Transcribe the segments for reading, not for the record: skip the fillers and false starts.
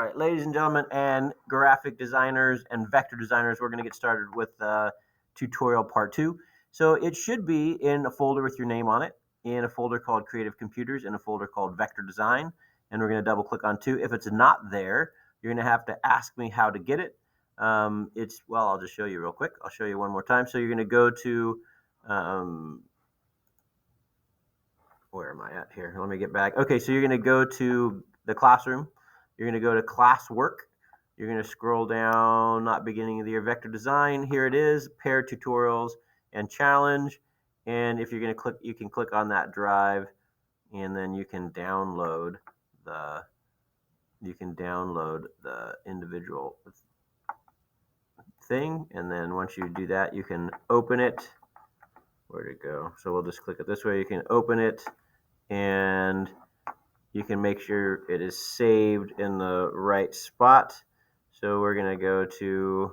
right, ladies and gentlemen, and graphic designers and vector designers, we're going to get started with tutorial part 2. So it should be in a folder with your name on it, in a folder called Creative Computers, in a folder called Vector Design, and we're going to double click on 2. If it's not there, you're going to have to ask me how to get it. Well, I'll just show you real quick. I'll show you one more time. So you're going to go to, where am I at here? Let me get back. Okay, so you're going to go to the classroom. You're going to go to classwork. You're going to scroll down, not beginning of the year, vector design. Here it is, Pear tutorials and challenge. And if you're going to click, you can click on that drive, and then you can download the individual thing. And then once you do that, you can open it. Where'd it go? So we'll just click it this way. You can open it, and you can make sure it is saved in the right spot. So we're going to go to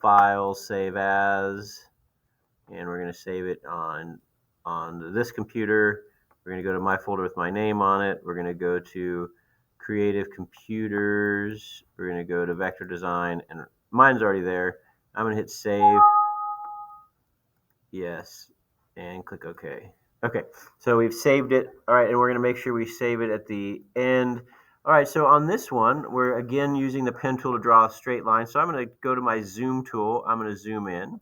File, Save As, and we're going to save it on this computer. We're going to go to my folder with my name on it. We're going to go to Creative Computers. We're going to go to Vector Design, and mine's already there. I'm going to hit Save. Yes, and click OK. Okay, so we've saved it. All right, and we're going to make sure we save it at the end. All right, so on this one, we're again using the pen tool to draw a straight line. So I'm going to go to my zoom tool. I'm going to zoom in.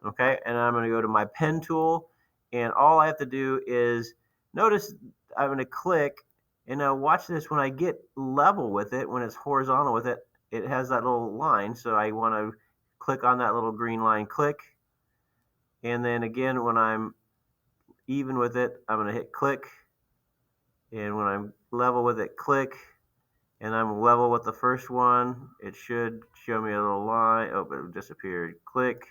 Okay, and I'm going to go to my pen tool, and all I have to do is notice I'm going to click, and now watch this. When I get level with it, when it's horizontal with it, it has that little line. So I want to click on that little green line, click. And then again, when I'm even with it, I'm going to hit click. And when I'm level with it, click. And I'm level with the first one, it should show me a little line. Oh, but it disappeared. Click.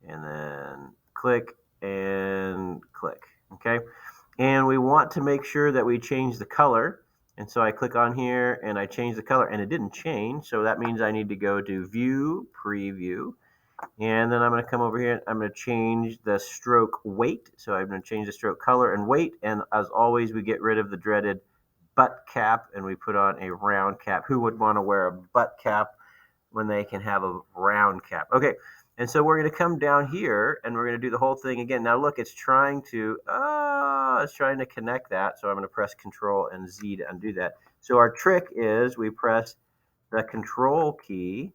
And then click and click. Okay. And we want to make sure that we change the color. And so I click on here and I change the color, and it didn't change. So that means I need to go to View, Preview. And then I'm going to come over here and I'm going to change the stroke weight. So I'm going to change the stroke color and weight. And as always, we get rid of the dreaded butt cap and we put on a round cap. Who would want to wear a butt cap when they can have a round cap? Okay, and so we're going to come down here and we're going to do the whole thing again. Now look, it's trying to connect that. So I'm going to press Control and Z to undo that. So our trick is we press the Control key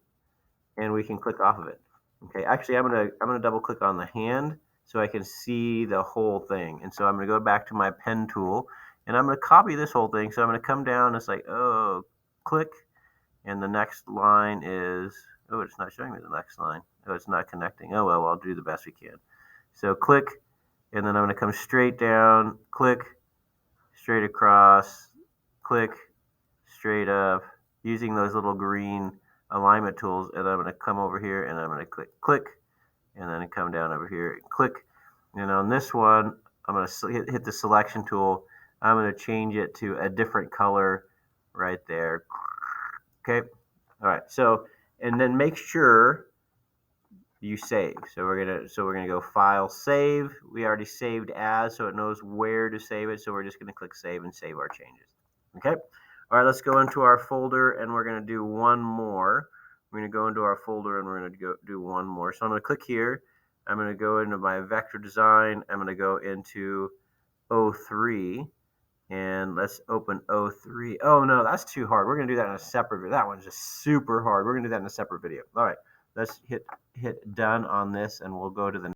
and we can click off of it. Okay, actually I'm gonna double click on the hand so I can see the whole thing. And so I'm gonna go back to my pen tool and I'm gonna copy this whole thing. So I'm gonna come down, it's like, oh, click, and the next line is, oh, it's not showing me the next line. Oh, it's not connecting. Oh well, I'll do the best we can. So click, and then I'm gonna come straight down, click, straight across, click, straight up, using those little green alignment tools, and I'm going to come over here and I'm going to click, and then come down over here and click. And on this one, I'm going to hit the selection tool. I'm going to change it to a different color right there. Okay. All right. So, and then make sure you save. So we're gonna go File, Save. We already saved as, so it knows where to save it. So we're just going to click Save and save our changes. Okay. All right, let's go into our folder, and we're going to do one more. We're going to go into our folder, and we're going to go do one more. So I'm going to click here. I'm going to go into my vector design. I'm going to go into 03, and let's open 03. Oh, no, that's too hard. We're going to do that in a separate video. That one's just super hard. We're going to do that in a separate video. All right, let's hit done on this, and we'll go to the